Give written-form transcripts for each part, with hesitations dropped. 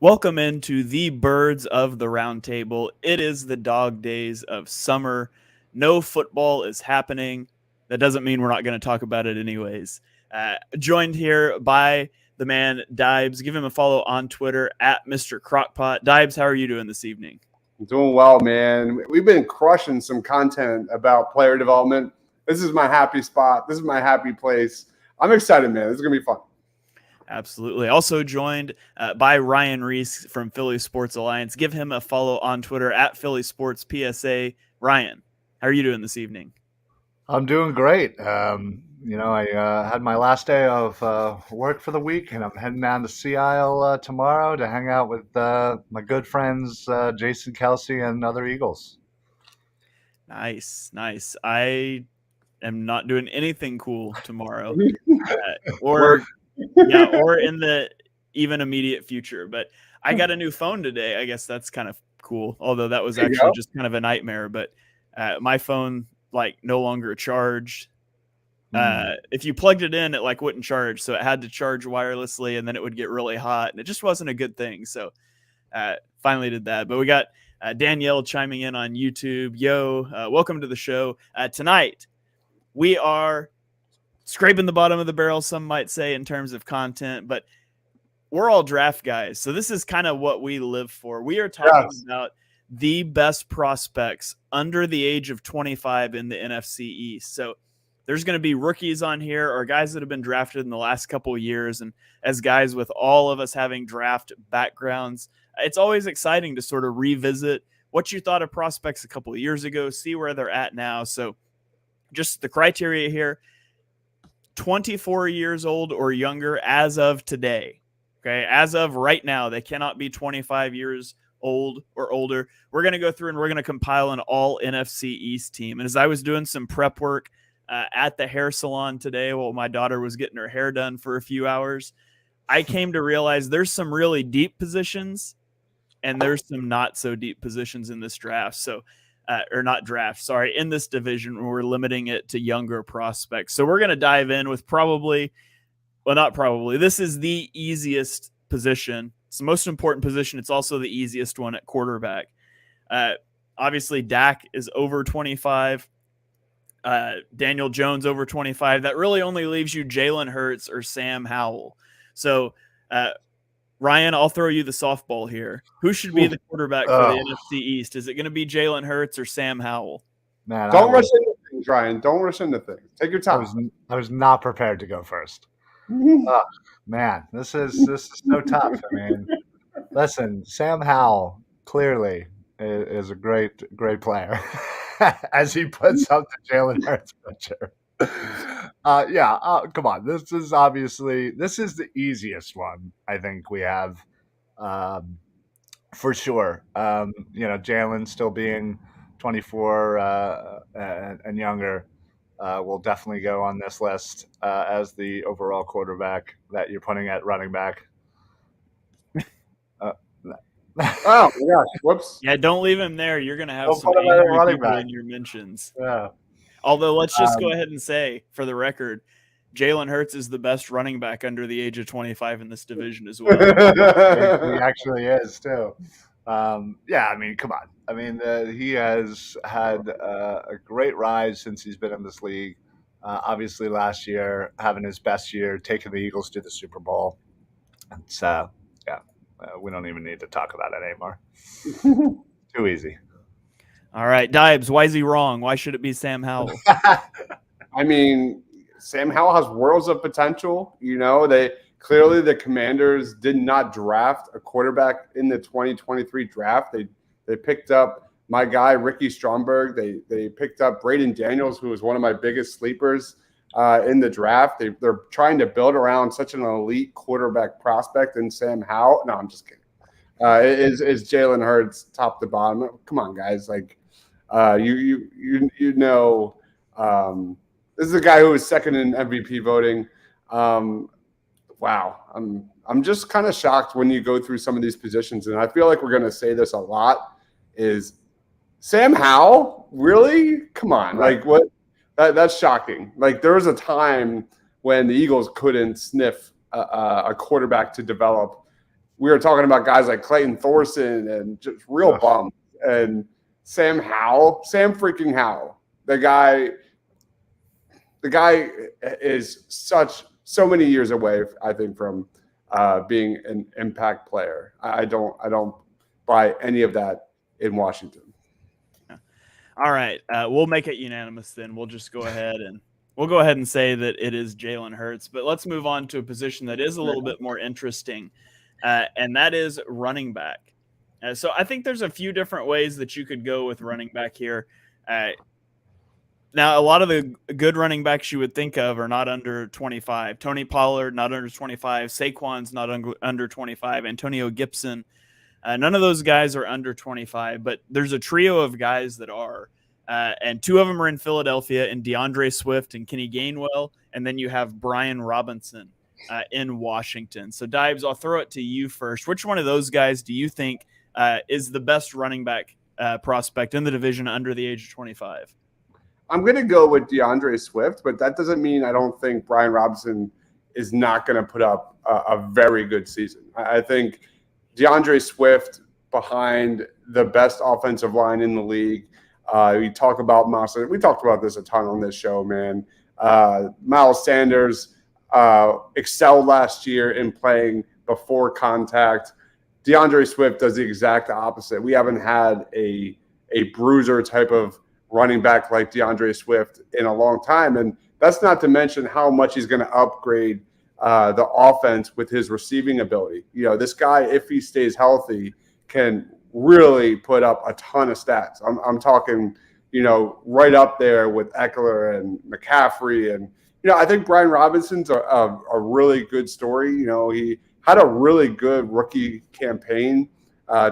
Welcome into the Birds of the Round Table. It is the dog days of summer. No football is happening. That doesn't mean we're not going to talk about it anyways. Joined here by the man Dibes. Give him a follow on Twitter at Mr. Crockpot. Dibes, how are you doing this evening? I'm doing well, man. We've been crushing some content about player development. This is my happy spot. This is my happy place. I'm excited, man. This is going to be fun. Absolutely. Also joined by Ryan Reese from Philly Sports Alliance. Give him a follow on Twitter at Philly Sports PSA. Ryan, how are you doing this evening? I'm doing great. I had my last day of work for the week, and I'm heading down to Sea Isle tomorrow to hang out with my good friends Jason Kelsey and other Eagles. Nice, nice. I am not doing anything cool tomorrow, or in the even immediate future. But I got a new phone today. I guess that's kind of cool. Although that was actually just kind of a nightmare. But my phone no longer charged. If you plugged it in, it wouldn't charge, so it had to charge wirelessly, and then it would get really hot, and it just wasn't a good thing. So finally did that. But we got Danielle chiming in on YouTube. Yo, welcome to the show. Tonight we are scraping the bottom of the barrel, some might say, in terms of content, but we're all draft guys, so this is kind of what we live for. We are talking about the best prospects under the age of 25 in the NFC East. So there's going to be rookies on here or guys that have been drafted in the last couple of years. And as guys, with all of us having draft backgrounds, it's always exciting to sort of revisit what you thought of prospects a couple of years ago, see where they're at now. So just the criteria here: 24 years old or younger as of today. Okay. As of right now, they cannot be 25 years old or older. We're going to go through and we're going to compile an all NFC East team. And as I was doing some prep work at the hair salon today while my daughter was getting her hair done for a few hours, I came to realize there's some really deep positions and there's some not so deep positions in this draft. So, in this division, we're limiting it to younger prospects. So we're going to dive in with this is the easiest position. It's the most important position. It's also the easiest one at quarterback. Obviously, Dak is over 25. Daniel Jones over 25. That really only leaves you Jalen Hurts or Sam Howell. So, Ryan, I'll throw you the softball here. Who should be the quarterback for the NFC East? Is it going to be Jalen Hurts or Sam Howell? Man, don't rush into things, Ryan. Don't rush into things. Take your time. I was not prepared to go first. Man, this is so tough. I mean, listen, Sam Howell clearly is a great player as he puts up the Jalen Hurts picture. Come on. This is the easiest one I think we have, for sure. Jalen still being 24 and younger will definitely go on this list as the overall quarterback that you're putting at running back. Oh my gosh! Whoops. Yeah, don't leave him there. You're going to have some angry people in your mentions. Yeah. Although, let's just go ahead and say, for the record, Jalen Hurts is the best running back under the age of 25 in this division as well. He actually is, too. I mean, come on. I mean, he has had a great rise since he's been in this league. Obviously, last year, having his best year, taking the Eagles to the Super Bowl. It's, we don't even need to talk about it anymore. Too easy. All right, Dibes, why is he wrong? Why should it be Sam Howell? I mean, Sam Howell has worlds of potential. Clearly the Commanders did not draft a quarterback in the 2023 draft. They picked up my guy Ricky Stromberg. They picked up Braden Daniels, who was one of my biggest sleepers in the draft. They're trying to build around such an elite quarterback prospect in Sam Howell. No, I'm just kidding. Is Jalen Hurts top to bottom? Come on, guys! This is a guy who was second in MVP voting. Wow, I'm just kind of shocked when you go through some of these positions, and I feel like we're going to say this a lot. Is Sam Howell really? Come on, like what? That's shocking. Like there was a time when the Eagles couldn't sniff a quarterback to develop we were talking about guys like Clayton Thorson and just real bums. And Sam freaking Howell, the guy is so many years away, I think, from being an impact player. I don't buy any of that in Washington. All right, we'll make it unanimous then. We'll just go ahead and say that it is Jalen Hurts. But let's move on to a position that is a little bit more interesting, and that is running back. So I think there's a few different ways that you could go with running back here. Now, a lot of the good running backs you would think of are not under 25. Tony Pollard, not under 25. Saquon's not under 25. Antonio Gibson, none of those guys are under 25. But there's a trio of guys that are. And two of them are in Philadelphia, and DeAndre Swift and Kenny Gainwell. And then you have Brian Robinson in Washington. So, Dibes, I'll throw it to you first. Which one of those guys do you think is the best running back prospect in the division under the age of 25? I'm going to go with DeAndre Swift, but that doesn't mean I don't think Brian Robinson is not going to put up a very good season. I think DeAndre Swift behind the best offensive line in the league. We talk about Miles. We talked about this a ton on this show, man. Miles Sanders excelled last year in playing before contact. DeAndre Swift does the exact opposite. We haven't had a bruiser type of running back like DeAndre Swift in a long time. And that's not to mention how much he's going to upgrade the offense with his receiving ability. This guy, if he stays healthy, can really put up a ton of stats. I'm talking, right up there with Eckler and McCaffrey. And, I think Brian Robinson's a really good story. He had a really good rookie campaign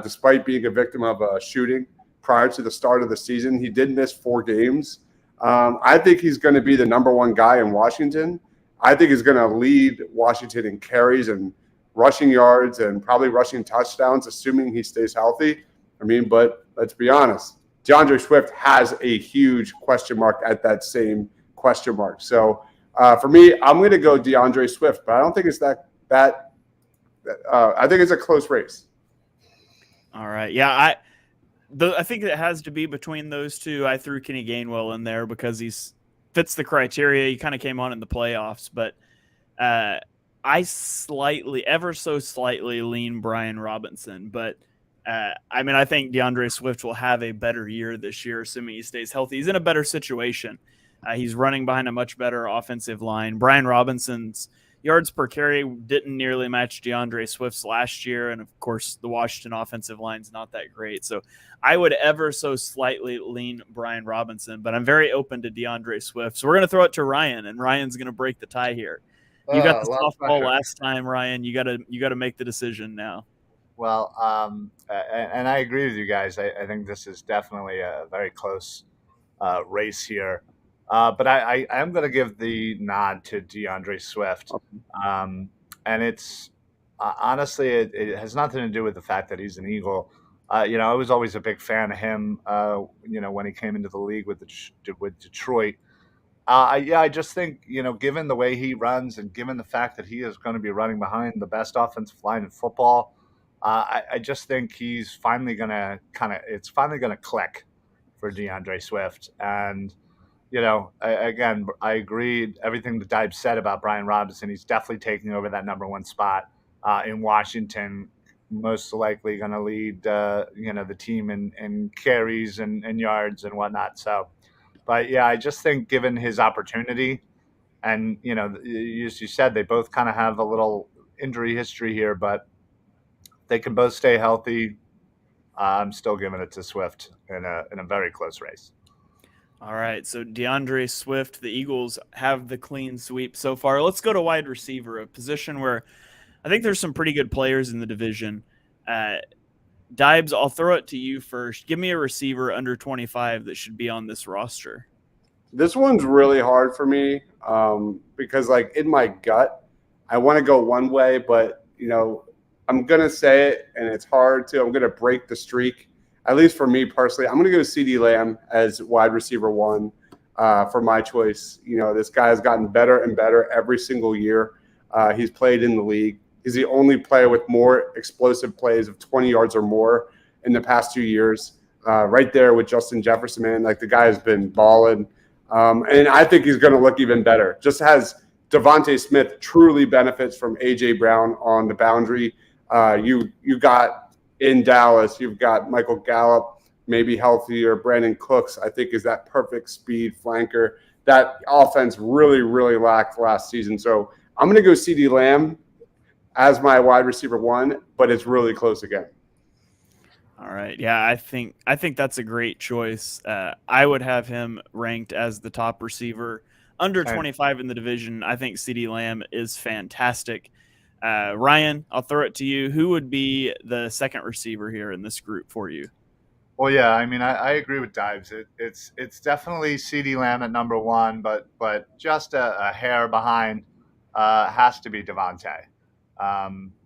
despite being a victim of a shooting. Prior to the start of the season, he did miss 4 games. I think he's going to be the number one guy in Washington. I think he's going to lead Washington in carries and rushing yards and probably rushing touchdowns, assuming he stays healthy. But let's be honest, DeAndre Swift has a huge question mark at that same question mark. So for me, I'm going to go DeAndre Swift, but I don't think it's that. I think it's a close race. All right, yeah, I think it has to be between those two. I threw Kenny Gainwell in there because he fits the criteria. He kind of came on in the playoffs, but I ever so slightly lean Brian Robinson. But I think DeAndre Swift will have a better year this year, assuming he stays healthy. He's in a better situation. He's running behind a much better offensive line. Brian Robinson's yards per carry didn't nearly match DeAndre Swift's last year. And, of course, the Washington offensive line's not that great. So I would ever so slightly lean Brian Robinson, but I'm very open to DeAndre Swift. So we're going to throw it to Ryan, and Ryan's going to break the tie here. You got the softball last time, Ryan. You got to make the decision now. Well, and I agree with you guys. I think this is definitely a very close race here. But I am going to give the nod to DeAndre Swift. And it's honestly, it has nothing to do with the fact that he's an Eagle. I was always a big fan of him, when he came into the league with Detroit. I just think, given the way he runs and given the fact that he is going to be running behind the best offensive line in football, I just think he's finally going to it's finally going to click for DeAndre Swift. And, I agreed everything that Dibe said about Brian Robinson. He's definitely taking over that number one spot in Washington, most likely going to lead, the team in carries and yards and whatnot. So, but yeah, I just think given his opportunity and, as you said, they both kind of have a little injury history here, but they can both stay healthy. I'm still giving it to Swift in a very close race. All right, so DeAndre Swift, the Eagles have the clean sweep so far. Let's go to wide receiver, a position where I think there's some pretty good players in the division. Dibes, I'll throw it to you first. Give me a receiver under 25 that should be on this roster. This one's really hard for me because, in my gut, I want to go one way, but, I'm going to say it, and it's hard to. I'm going to break the streak. At least for me personally, I'm going to go CeeDee Lamb as wide receiver 1 for my choice. This guy has gotten better and better every single year he's played in the league. He's the only player with more explosive plays of 20 yards or more in the past 2 years. Right there with Justin Jefferson, man. Like, the guy has been balling. And I think he's going to look even better. Just as Devontae Smith truly benefits from A.J. Brown on the boundary. You got in Dallas, you've got Michael Gallup, maybe healthier. Brandon Cooks, I think, is that perfect speed flanker. That offense really, really lacked last season. So I'm going to go CeeDee Lamb as my wide receiver 1, but it's really close again. All right. Yeah, I think that's a great choice. I would have him ranked as the top receiver under 25 in the division. I think CeeDee Lamb is fantastic. Ryan, I'll throw it to you. Who would be the second receiver here in this group for you? Well, yeah, I mean, I agree with Dives. It's definitely CeeDee Lamb at number 1, but just a hair behind has to be Devontae.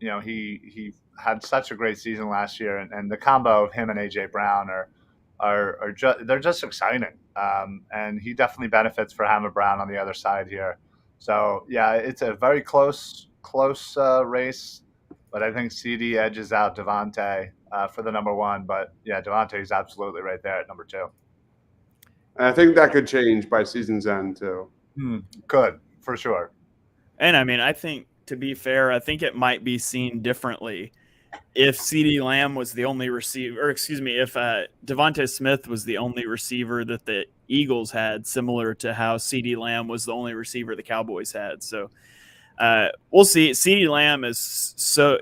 He had such a great season last year, and the combo of him and A.J. Brown they're just exciting. And he definitely benefits for having Brown on the other side here. So, yeah, it's a very close race, but I think CD edges out Devontae for the number 1. But, yeah, Devontae is absolutely right there at number 2. And I think that could change by season's end, too. Could, for sure. And, I mean, I think, to be fair, I think it might be seen differently if CeeDee Lamb was the only receiver, or excuse me, if Devontae Smith was the only receiver that the Eagles had, similar to how CeeDee Lamb was the only receiver the Cowboys had. So we'll see. CeeDee Lamb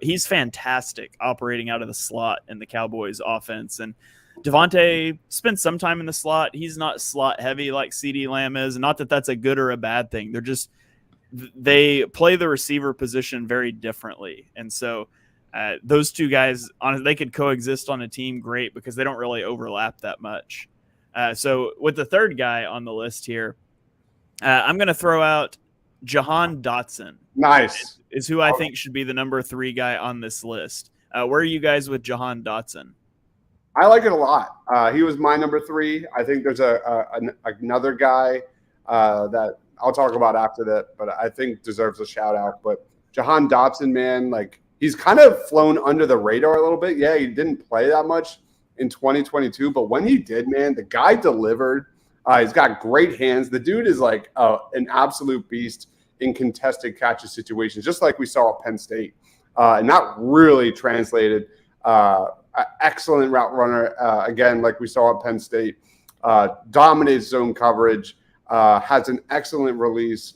he's fantastic operating out of the slot in the Cowboys offense. And Devontae spent some time in the slot. He's not slot heavy like CeeDee Lamb is. Not that that's a good or a bad thing. They play the receiver position very differently. And so those two guys, they could coexist on a team great because they don't really overlap that much. So with the third guy on the list here, I'm going to throw out Jahan Dotson. Nice. Is who I think should be the number 3 guy on this list. Where are you guys with Jahan Dotson? I like it a lot. He was my number 3. I think there's another guy that I'll talk about after that, but I think deserves a shout out. But Jahan Dotson, man, like, he's kind of flown under the radar a little bit. Yeah, he didn't play that much in 2022, but when he did, man, the guy delivered. He's got great hands. The dude is like an absolute beast in contested catches situations, just like we saw at Penn State. And that really translated. Excellent route runner, again, like we saw at Penn State. Dominates zone coverage, has an excellent release,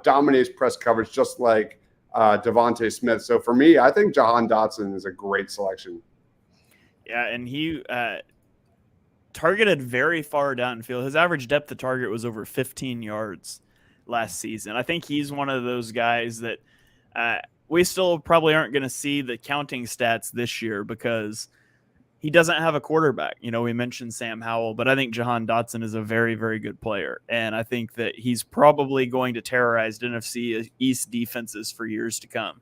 dominates press coverage, just like Devontae Smith. So for me, I think Jahan Dotson is a great selection. Yeah, and he targeted very far downfield. His average depth of target was over 15 yards last season. I think he's one of those guys that we still probably aren't going to see the counting stats this year because he doesn't have a quarterback. We mentioned Sam Howell, but I think Jahan Dotson is a very, very good player. And I think that he's probably going to terrorize NFC East defenses for years to come.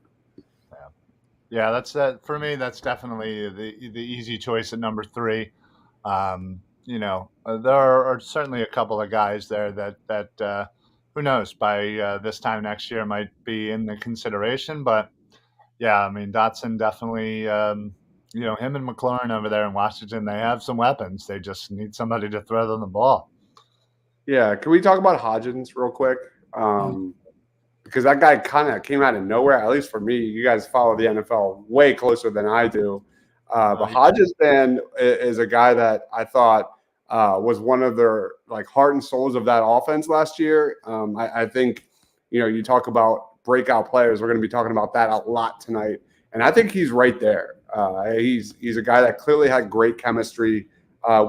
Yeah, that's for me. That's definitely the easy choice at number 3. There are certainly a couple of guys there that who knows, by this time next year might be in the consideration. But yeah, I mean, Dotson definitely. Him and McLaurin over there in Washington, they have some weapons. They just need somebody to throw them the ball. Yeah, can we talk about Hodgins real quick? Because that guy kind of came out of nowhere, at least for me. You guys follow the NFL way closer than I do. But Hodgins, man, is a guy that I thought was one of their heart and souls of that offense last year. I think, you talk about breakout players. We're going to be talking about that a lot tonight. And I think he's right there. He's a guy that clearly had great chemistry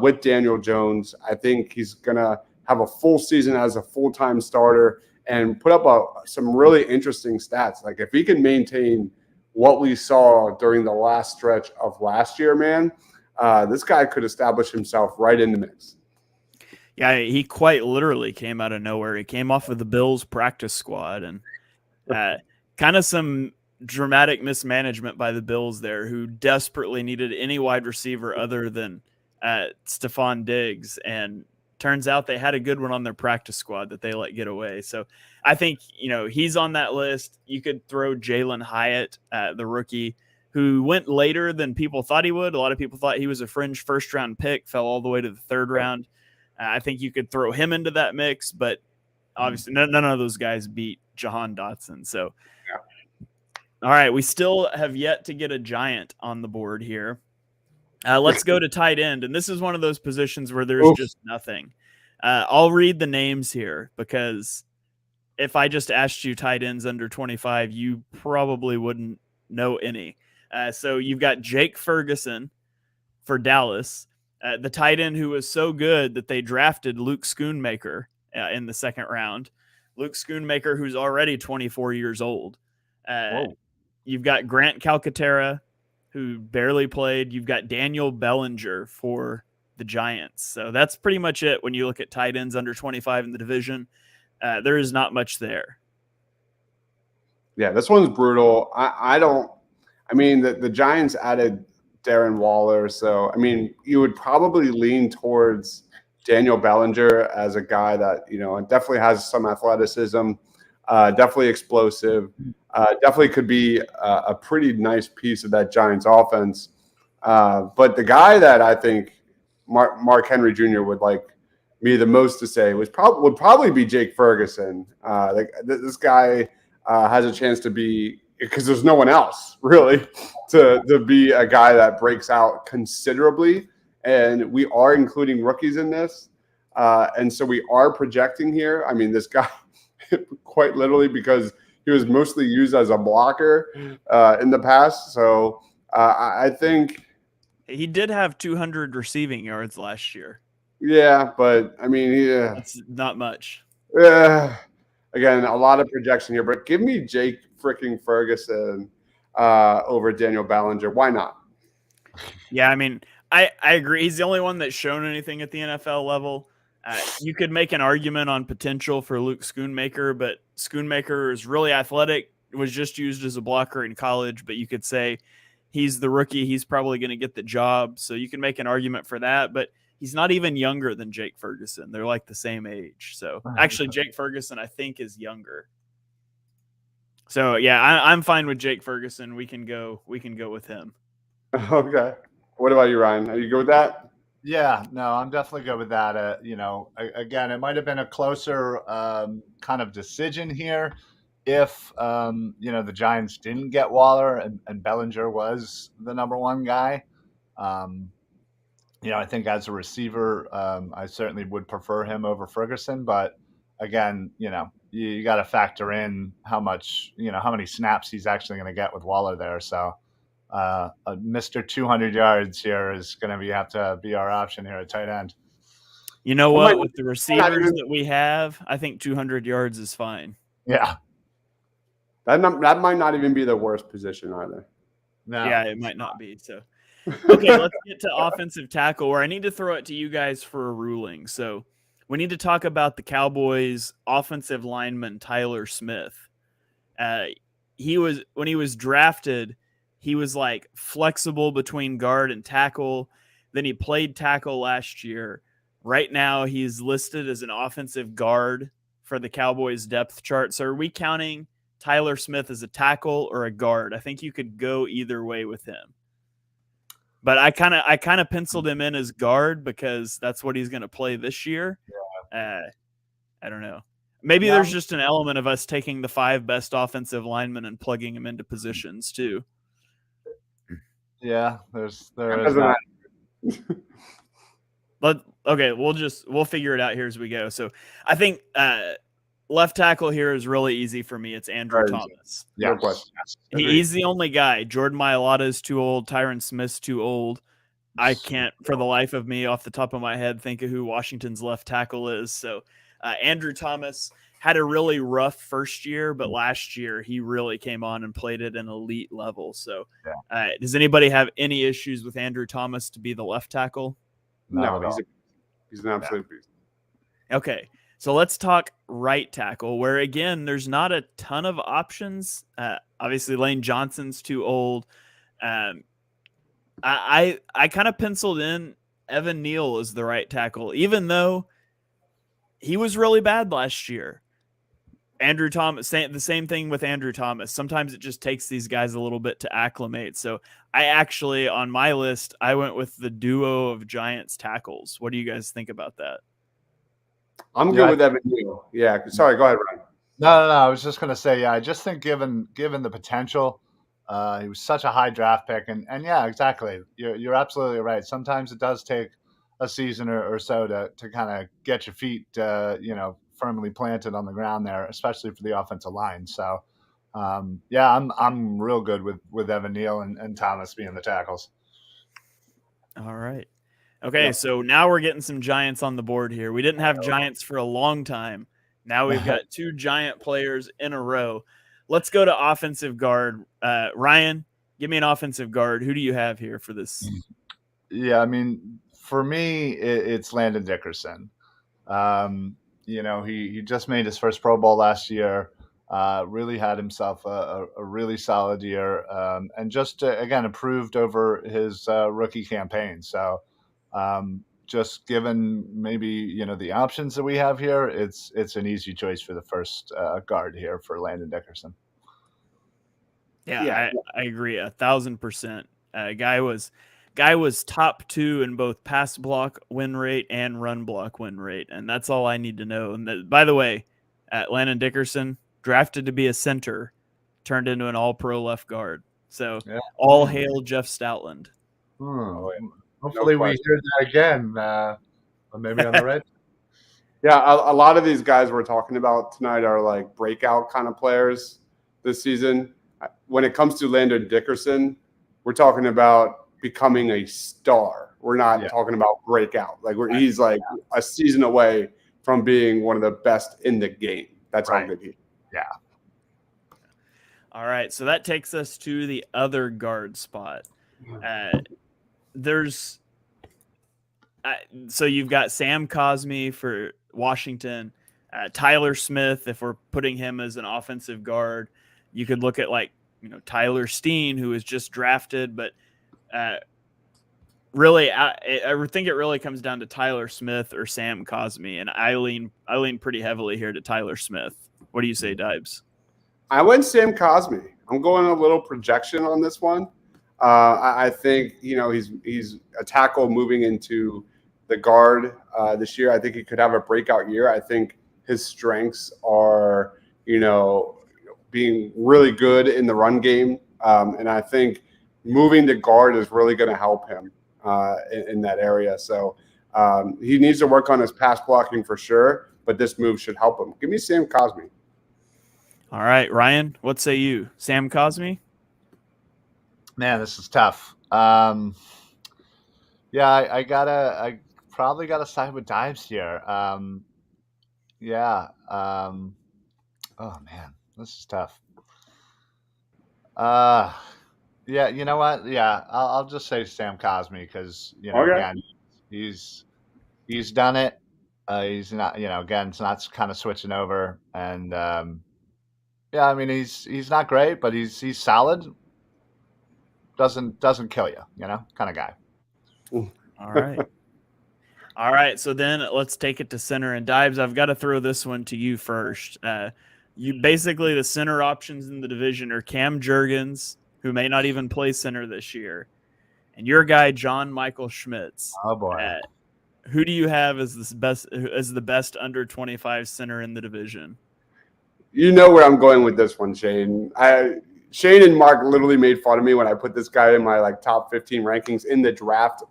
with Daniel Jones. I think he's going to have a full season as a full-time starter and put up some really interesting stats. Like, if he can maintain what we saw during the last stretch of last year, man, this guy could establish himself right in the mix. Yeah, he quite literally came out of nowhere. He came off of the Bills practice squad, and kind of some dramatic mismanagement by the Bills there, who desperately needed any wide receiver other than Stephon Diggs, and turns out they had a good one on their practice squad that they let get away. So I think, he's on that list. You could throw Jalen Hyatt, the rookie, who went later than people thought he would. A lot of people thought he was a fringe first-round pick, fell all the way to the third round. I think you could throw him into that mix, but obviously none of those guys beat Jahan Dotson. So, all right, we still have yet to get a giant on the board here. Let's go to tight end, and this is one of those positions where there's just nothing. I'll read the names here because if I just asked you tight ends under 25, you probably wouldn't know any. So you've got Jake Ferguson for Dallas, the tight end who was so good that they drafted Luke Schoonmaker in the second round. Luke Schoonmaker, who's already 24 years old. You've got Grant Calcaterra, who barely played. You've got Daniel Bellinger for the Giants. So that's pretty much it when you look at tight ends under 25 in the division. There is not much there. Yeah, this one's brutal. The Giants added Darren Waller. So, you would probably lean towards Daniel Bellinger as a guy that, definitely has some athleticism, definitely explosive, definitely could be a pretty nice piece of that Giants offense. But the guy that I think Mark Henry Jr. would like me the most to say would probably be Jake Ferguson. This guy has a chance to be, because there's no one else really to be a guy that breaks out considerably. And we are including rookies in this. And so we are projecting here. This guy quite literally, because he was mostly used as a blocker in the past. So I think he did have 200 receiving yards last year. Yeah, but that's not much. Again, a lot of projection here, but give me Jake freaking Ferguson over Daniel Bellinger. Why not? Yeah, I agree. He's the only one that's shown anything at the NFL level. You could make an argument on potential for Luke Schoonmaker, but Schoonmaker is really athletic, was just used as a blocker in college, but you could say he's the rookie. He's probably going to get the job. So you can make an argument for that, but he's not even younger than Jake Ferguson. They're like the same age. So actually Jake Ferguson, I think, is younger. So yeah, I'm fine with Jake Ferguson. We can go with him. Okay. What about you, Ryan? Are you good with that? Yeah, no, I'm definitely good with that. Again, it might have been a closer kind of decision here if, the Giants didn't get Waller and Bellinger was the number one guy. I think as a receiver, I certainly would prefer him over Ferguson. But again, you got to factor in how many snaps he's actually going to get with Waller there. So Mr. 200 yards here is going to have to be our option here at tight end. You know what? With the receivers that we have, I think 200 yards is fine. Yeah. That might not even be the worst position either. No. Yeah, it might not be. So, okay, let's get to offensive tackle, where I need to throw it to you guys for a ruling. So we need to talk about the Cowboys offensive lineman, Tyler Smith. When he was drafted, he was like flexible between guard and tackle. Then he played tackle last year. Right now, he's listed as an offensive guard for the Cowboys depth chart. So are we counting Tyler Smith as a tackle or a guard? I think you could go either way with him. But I kind of penciled him in as guard because that's what he's going to play this year. Yeah. I don't know. Maybe there's just an element of us taking the 5 best offensive linemen and plugging them into positions too. Yeah, there is that. But okay, we'll figure it out here as we go. So I think left tackle here is really easy for me. It's Andrew Thomas. Yeah, no question. He's the only guy. Jordan Mailata is too old. Tyron Smith's too old. I can't, for the life of me, off the top of my head, think of who Washington's left tackle is. So Andrew Thomas had a really rough first year, but last year he really came on and played at an elite level. So does anybody have any issues with Andrew Thomas to be the left tackle? No, he's an absolute beast. Okay, so let's talk right tackle, where, again, there's not a ton of options. Obviously, Lane Johnson's too old. I kind of penciled in Evan Neal as the right tackle, even though he was really bad last year. Andrew Thomas, the same thing with Andrew Thomas. Sometimes it just takes these guys a little bit to acclimate. So I actually, on my list, I went with the duo of Giants tackles. What do you guys think about that? I'm good with Evan Neal. Yeah. Sorry, go ahead, Ryan. No. I was just going to say, I just think given the potential, he was such a high draft pick, and yeah, exactly. You're absolutely right. Sometimes it does take a season or so to kind of get your feet, firmly planted on the ground there, especially for the offensive line. So, I'm real good with Evan Neal and Thomas being the tackles. All right. Okay, so now we're getting some Giants on the board here. We didn't have Giants for a long time. Now we've got 2 Giant players in a row. Let's go to offensive guard. Ryan, give me an offensive guard. Who do you have here for this? Yeah, I mean, for me, it's Landon Dickerson. He just made his first Pro Bowl last year. Really had himself a really solid year, and just again improved over his rookie campaign. So, just given maybe the options that we have here, it's an easy choice for the first guard here for Landon Dickerson. Yeah. I agree 1,000%. Guy was top 2 in both pass block win rate and run block win rate, and that's all I need to know. And by the way, Landon Dickerson, drafted to be a center, turned into an all-pro left guard. So all hail Jeff Stoutland. Hopefully we hear that again, maybe on the red. Yeah, a lot of these guys we're talking about tonight are like breakout kind of players this season. When it comes to Landon Dickerson, we're talking about becoming a star. We're not talking about breakout. He's like a season away from being one of the best in the game. That's how good he is. Yeah. All right, so that takes us to the other guard spot. So you've got Sam Cosmi for Washington, Tyler Smith. If we're putting him as an offensive guard, you could look at Tyler Steen, who was just drafted, but really, I think it really comes down to Tyler Smith or Sam Cosmi, and I lean pretty heavily here to Tyler Smith. What do you say, Dibes? I went Sam Cosmi. I'm going a little projection on this one. I think he's a tackle moving into the guard this year. I think he could have a breakout year. I think his strengths are being really good in the run game, and I think moving to guard is really going to help him in that area. So he needs to work on his pass blocking for sure, but this move should help him. Give me Sam Cosmi. All right, Ryan, what say you? Sam Cosmi? Man, this is tough. I probably gotta side with Dimes here. Oh man, this is tough. You know what? Yeah, I'll just say Sam Cosmi because again, he's done it. He's not, again, it's not kind of switching over, and I mean he's not great, but he's solid. Doesn't kill you, kind of guy. All right. So then let's take it to center and Dibes. I've got to throw this one to you first. You basically the center options in the division are Cam Jurgens, who may not even play center this year, and your guy John Michael Schmitz. Oh boy. Who do you have as the best under 25 center in the division? You know where I'm going with this one, Shane. Shane and Mark literally made fun of me when I put this guy in my top 15 rankings in the draft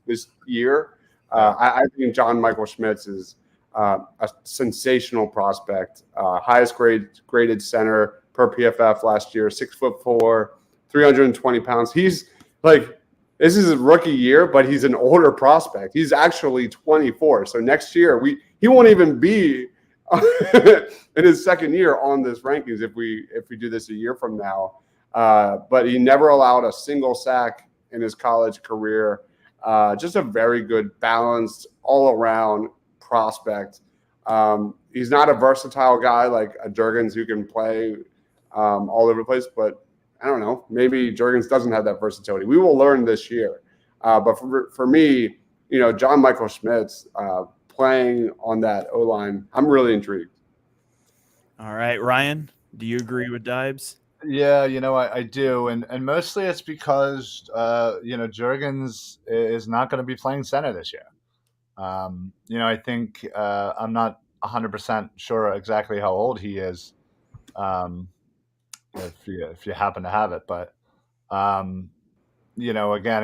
this year. I think John Michael Schmitz is a sensational prospect, highest graded center per PFF last year, 6'4", 320 pounds. He's this is his rookie year, but he's an older prospect. He's actually 24. So next year he won't even be in his second year on this rankings if we do this a year from now. But he never allowed a single sack in his college career. Just a very good, balanced, all-around prospect. He's not a versatile guy like a Jurgens who can play all over the place, but I don't know. Maybe Jurgens doesn't have that versatility. We will learn this year. But for me, John Michael Schmitz playing on that O-line. I'm really intrigued. All right, Ryan, do you agree with Dibes? Yeah, I do, and mostly it's because Jurgens is not going to be playing center this year. I think I'm not 100% sure exactly how old he is, if you happen to have it, but again,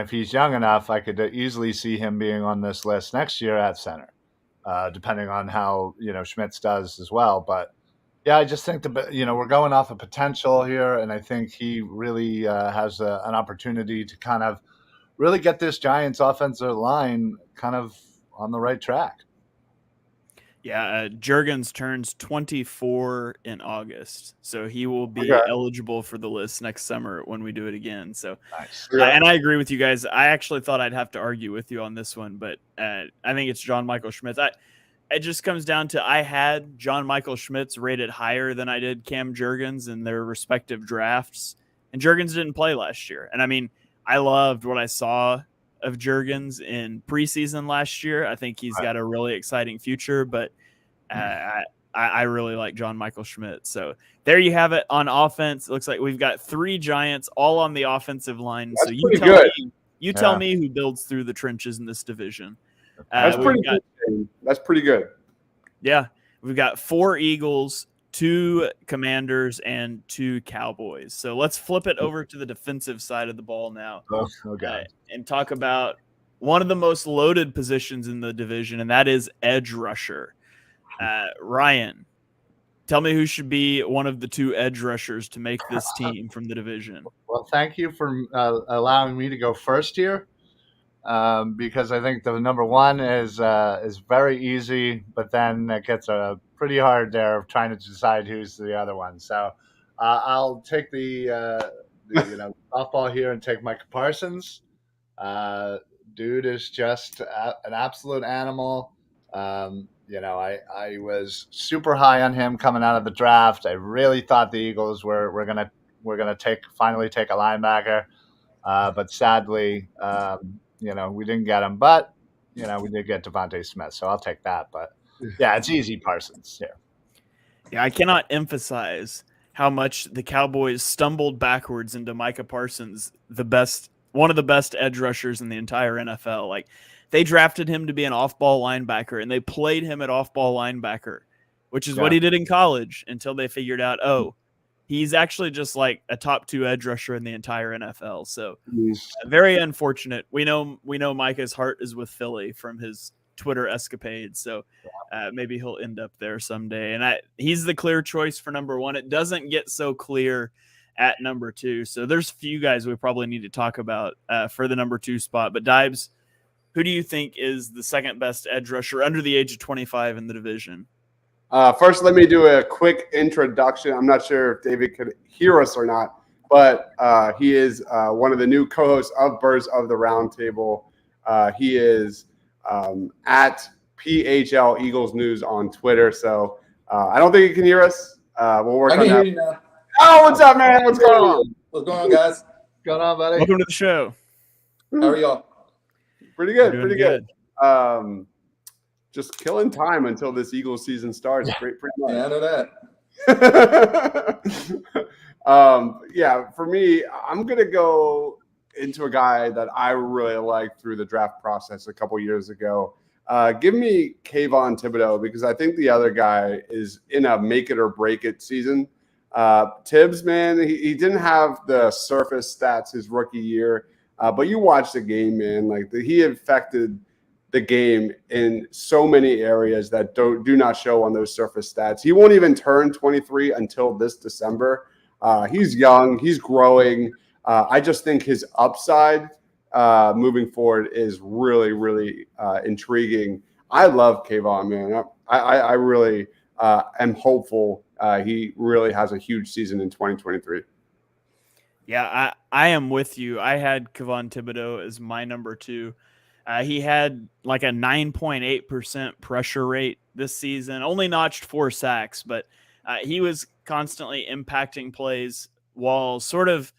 if he's young enough, I could easily see him being on this list next year at center, depending on how Schmitz does as well, but. Yeah, I just think we're going off of potential here, and I think he really has an opportunity to kind of really get this Giants offensive line kind of on the right track. Yeah, Jurgens turns 24 in August, so he will be eligible for the list next summer when we do it again. So, nice. And I agree with you guys. I actually thought I'd have to argue with you on this one, but I think it's John Michael Schmitz. It just comes down to I had John Michael Schmitz rated higher than I did Cam Jurgens in their respective drafts, and Jurgens didn't play last year. And I mean, I loved what I saw of Jurgens in preseason last year. I think he's got a really exciting future, but I really like John Michael Schmitz. So there you have it on offense. It looks like we've got 3 Giants all on the offensive line. That's so you tell me who builds through the trenches in this division. That's pretty good. That's pretty good. Yeah. We've got 4 Eagles, 2 Commanders, and 2 Cowboys. So let's flip it over to the defensive side of the ball now. Okay. And talk about one of the most loaded positions in the division, and that is edge rusher. Ryan, tell me who should be one of the 2 edge rushers to make this team from the division. Well, thank you for allowing me to go first here. Because I think the number 1 is very easy, but then it gets pretty hard there of trying to decide who's the other one. So I'll take the softball here and take Micah Parsons. Dude is just an absolute animal. I was super high on him coming out of the draft. I really thought the Eagles were gonna finally take a linebacker, but sadly. We didn't get him, but we did get Devontae Smith, so I'll take that. But yeah, it's easy, Parsons. Yeah, I cannot emphasize how much the Cowboys stumbled backwards into Micah Parsons, one of the best edge rushers in the entire NFL. Like, they drafted him to be an off-ball linebacker, and they played him at off-ball linebacker, which is what he did in college until they figured out, he's actually just like a top 2 edge rusher in the entire NFL. So very unfortunate. We know Micah's heart is with Philly from his Twitter escapades. So maybe he'll end up there someday. And he's the clear choice for number 1. It doesn't get so clear at number 2. So there's a few guys we probably need to talk about for the number 2 spot. But Dibes, who do you think is the second best edge rusher under the age of 25 in the division? First, let me do a quick introduction. I'm not sure if David could hear us or not, but he is one of the new co-hosts of Birds of the Roundtable. He is at PHL Eagles News on Twitter. So I don't think he can hear us. We'll work on that. I can hear you now. Oh, what's up, man? What's going on? What's going on, guys? What's going on, buddy? Welcome to the show. How are y'all? Pretty good. Pretty good. Just killing time until this Eagles season starts. Yeah. Pretty much. Yeah, I know that. For me, I'm going to go into a guy that I really liked through the draft process a couple years ago. Give me Kayvon Thibodeau, because I think the other guy is in a make it or break it season. Tibbs, man, he didn't have the surface stats his rookie year, but you watch the game, man. Like he affected the game in so many areas that do not show on those surface stats. He won't even turn 23 until this December. He's young. He's growing. I just think his upside moving forward is really, really intriguing. I love Kayvon, man. I really am hopeful he really has a huge season in 2023. Yeah, I am with you. I had Kayvon Thibodeau as my number 2. He had like a 9.8% pressure rate this season, only notched 4 sacks, but he was constantly impacting plays while sort of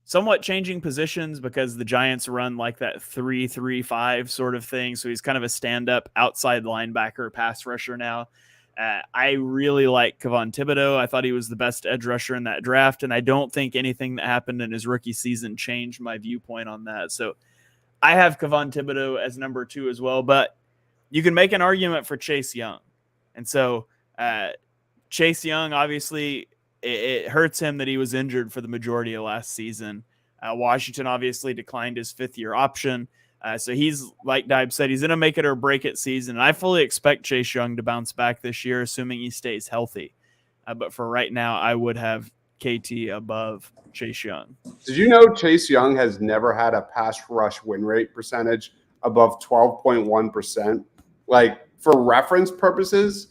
somewhat changing positions because the Giants run like that 3-3-5 sort of thing. So he's kind of a stand-up outside linebacker pass rusher now. I really like Kayvon Thibodeaux. I thought he was the best edge rusher in that draft, and I don't think anything that happened in his rookie season changed my viewpoint on that. So I have Kayvon Thibodeaux as number 2 as well, but you can make an argument for Chase Young. And so Chase Young, obviously, it hurts him that he was injured for the majority of last season. Washington obviously declined his 5th-year option. So he's, like Dibe said, he's in a make it or break it season. And I fully expect Chase Young to bounce back this year, assuming he stays healthy. But for right now, I would have KT above Chase Young. Did you know Chase Young has never had a pass rush win rate percentage above 12.1%? Like, for reference purposes,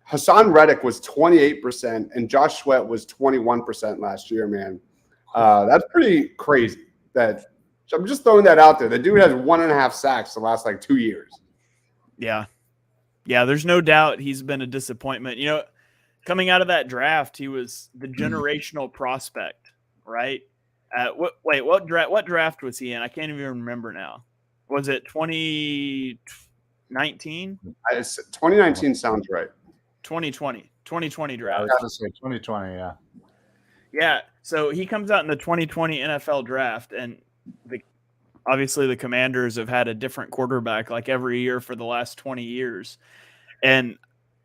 Hassan Reddick was 28% and Josh Sweat was 21% last year, man. That's pretty crazy. I'm just throwing that out there. The dude has 1.5 sacks the last 2 years. Yeah. Yeah, there's no doubt he's been a disappointment. You know, coming out of that draft, he was the generational prospect, right? What draft was he in? I can't even remember now. Was it 2019? 2019 sounds right. 2020 draft. I was going to say 2020, yeah. Yeah, so he comes out in the 2020 NFL draft, and obviously the Commanders have had a different quarterback like every year for the last 20 years. And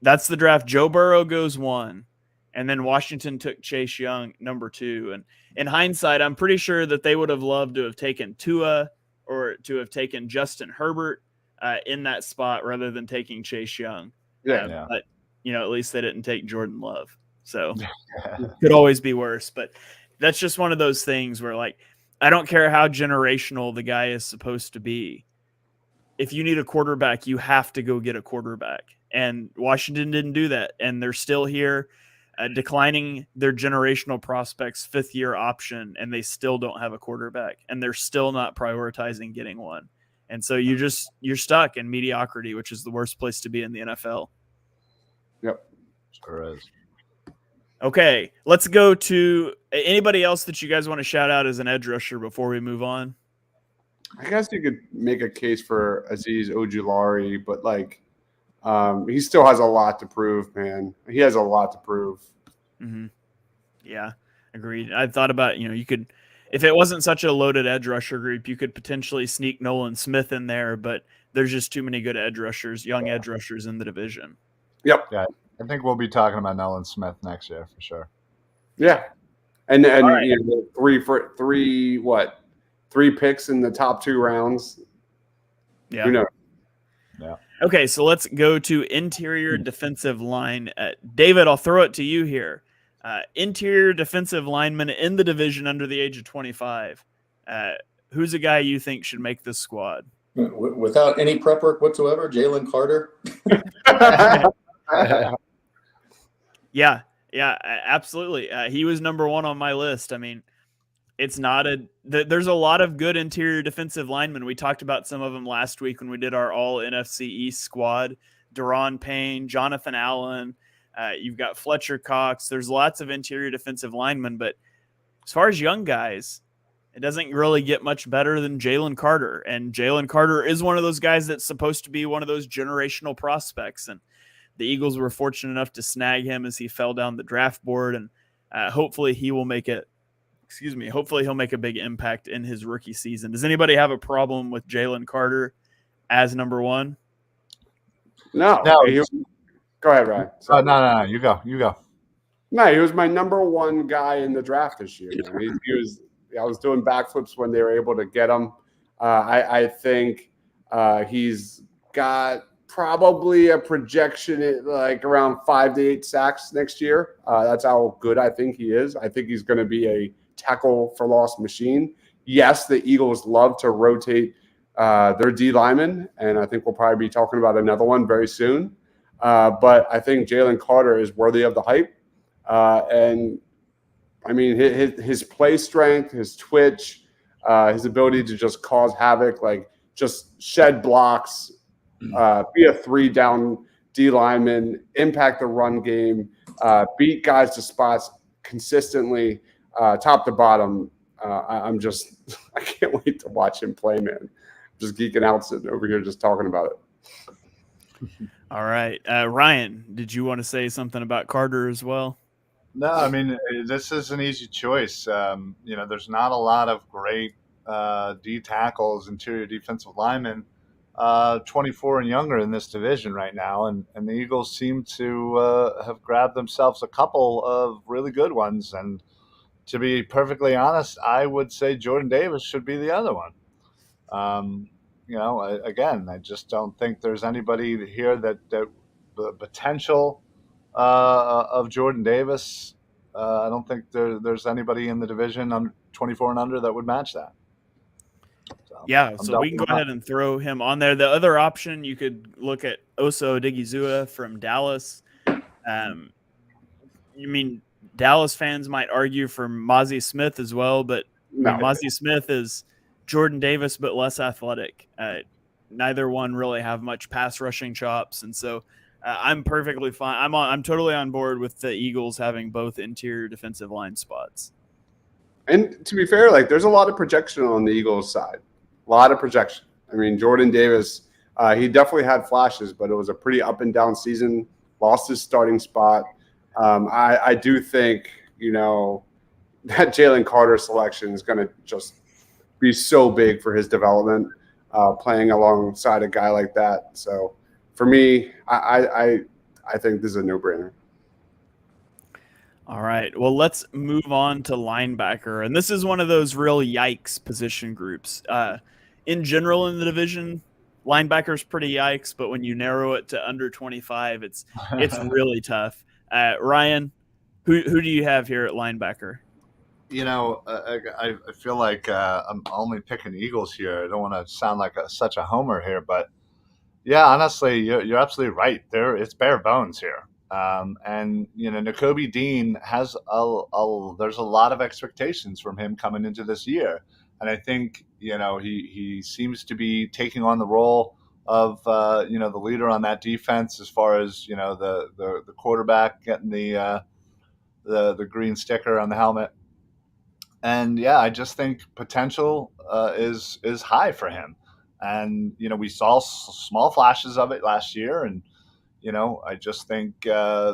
that's the draft. Joe Burrow goes 1, and then Washington took Chase Young, number 2. And in hindsight, I'm pretty sure that they would have loved to have taken Tua or to have taken Justin Herbert in that spot rather than taking Chase Young. Yeah. But, at least they didn't take Jordan Love. So could always be worse. But that's just one of those things where, I don't care how generational the guy is supposed to be. If you need a quarterback, you have to go get a quarterback. And Washington didn't do that. And they're still here declining their generational prospects 5th-year option, and they still don't have a quarterback. And they're still not prioritizing getting one. And so you're stuck in mediocrity, which is the worst place to be in the NFL. Yep. Sure is. Okay, let's go to anybody else that you guys want to shout out as an edge rusher before we move on. I guess you could make a case for Azeez Ojulari, but he still has a lot to prove, man. He has a lot to prove. Mm-hmm. Yeah, agreed. I thought about, you could, if it wasn't such a loaded edge rusher group, you could potentially sneak Nolan Smith in there, but there's just too many good edge rushers, young edge rushers in the division. Yep. Yeah, I think we'll be talking about Nolan Smith next year for sure. Yeah, and right. 3 picks in the top 2 rounds. Yeah. Who knows? Yeah. Okay, so let's go to interior defensive line. David, I'll throw it to you here. Interior defensive lineman in the division under the age of 25. Who's a guy you think should make this squad? Without any prep work whatsoever, Jalen Carter. Yeah, absolutely. He was number 1 on my list. I mean, there's a lot of good interior defensive linemen. We talked about some of them last week when we did our all NFC East squad. Daron Payne, Jonathan Allen, you've got Fletcher Cox. There's lots of interior defensive linemen, but as far as young guys, it doesn't really get much better than Jalen Carter. And Jalen Carter is one of those guys that's supposed to be one of those generational prospects. And the Eagles were fortunate enough to snag him as he fell down the draft board. And hopefully he'll make a big impact in his rookie season. Does anybody have a problem with Jalen Carter as number 1? No. Go ahead, Ryan. No. You go. No, he was my number 1 guy in the draft this year. I was doing backflips when they were able to get him. I think he's got probably a projection at around 5 to 8 sacks next year. That's how good I think he is. I think he's going to be a tackle for loss machine. Yes, the Eagles love to rotate their D linemen, and I think we'll probably be talking about another one very soon. But I think Jalen Carter is worthy of the hype. And I mean, his play strength, his twitch, his ability to just cause havoc, just shed blocks, be a 3-down D lineman, impact the run game, beat guys to spots consistently, top to bottom. I'm just I can't wait to watch him play, man. I'm just geeking out sitting over here just talking about it. All right. Ryan, did you want to say something about Carter as well? No, I mean, this is an easy choice. There's not a lot of great D tackles, interior defensive linemen, 24 and younger in this division right now. And the Eagles seem to have grabbed themselves a couple of really good ones. And to be perfectly honest, I would say Jordan Davis should be the other one. I just don't think there's anybody here that the potential of Jordan Davis. I don't think there's anybody in the division under 24 and under that would match that. So we can go ahead and throw him on there. The other option, you could look at Oso Odigizua from Dallas. Dallas fans might argue for Mozzie Smith as well, but Mozzie Smith is Jordan Davis but less athletic. Neither one really have much pass rushing chops, and so I'm perfectly fine. I'm totally on board with the Eagles having both interior defensive line spots. And to be fair, like there's a lot of projection on the Eagles side. A lot of projection. I mean, Jordan Davis, he definitely had flashes, but it was a pretty up and down season. Lost his starting spot. I do think, that Jalen Carter selection is going to just be so big for his development, playing alongside a guy like that. So for me, I think this is a no-brainer. All right. Well, let's move on to linebacker. And this is one of those real yikes position groups. In general in the division, linebacker's pretty yikes, but when you narrow it to under 25, it's really tough. Ryan, who do you have here at linebacker? I feel like I'm only picking Eagles here. I don't want to sound like such a homer here, but yeah, honestly, you're absolutely right. It's bare bones here. And Nakobe Dean has there's a lot of expectations from him coming into this year, and I think he seems to be taking on the role of the leader on that defense as far as the quarterback getting the green sticker on the helmet. And yeah, I just think potential is high for him, and we saw small flashes of it last year, and I just think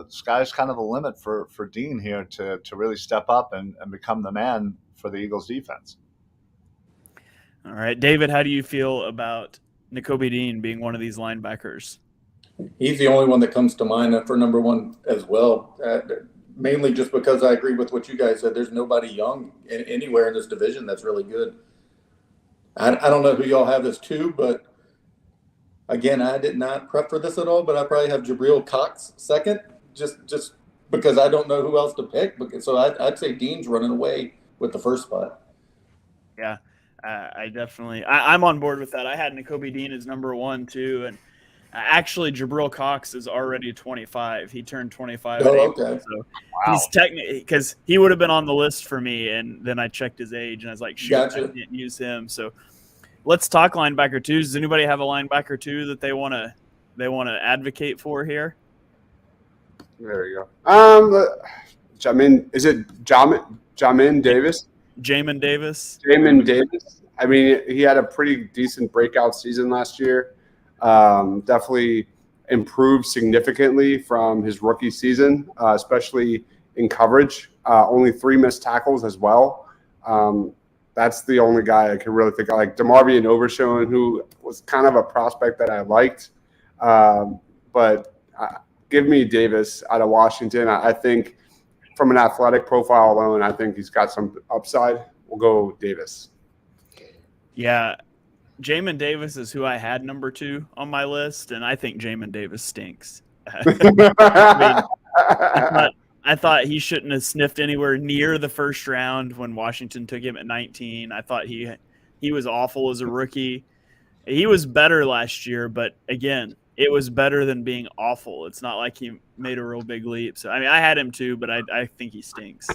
sky's kind of the limit for Dean here to really step up and become the man for the Eagles defense. All right, David, how do you feel about Nakobe Dean being one of these linebackers? He's the only one that comes to mind for number one as well. Mainly just because I agree with what you guys said. There's nobody young anywhere in this division that's really good. I don't know who y'all have as two, but again, I did not prep for this at all, but I probably have Jabril Cox second, just because I don't know who else to pick. So I'd say Dean's running away with the first spot. Yeah, I'm on board with that. I had Nakobe Dean as number one too, and actually Jabril Cox is already 25. He turned 25. Oh, okay. So he's technically, because he would have been on the list for me, and then I checked his age and I was like, shoot, gotcha. I didn't use him. So let's talk linebacker two. Does anybody have a linebacker two that they want to advocate for here? There you go. Is it Jamin Davis? Jamin Davis. Jamin Davis. I mean, he had a pretty decent breakout season last year. Definitely improved significantly from his rookie season, especially in coverage. Only 3 missed tackles as well. That's the only guy I can really think of. Like DeMarvion Overshown, who was kind of a prospect that I liked. But give me Davis out of Washington. I think from an athletic profile alone, I think he's got some upside. We'll go Davis. Yeah. Jamin Davis is who I had number 2 on my list, and I think Jamin Davis stinks. I thought he shouldn't have sniffed anywhere near the first round when Washington took him at 19. I thought he was awful as a rookie. He was better last year, but again, it was better than being awful. It's not like he made a real big leap. So, I mean, I had him too, but I think he stinks.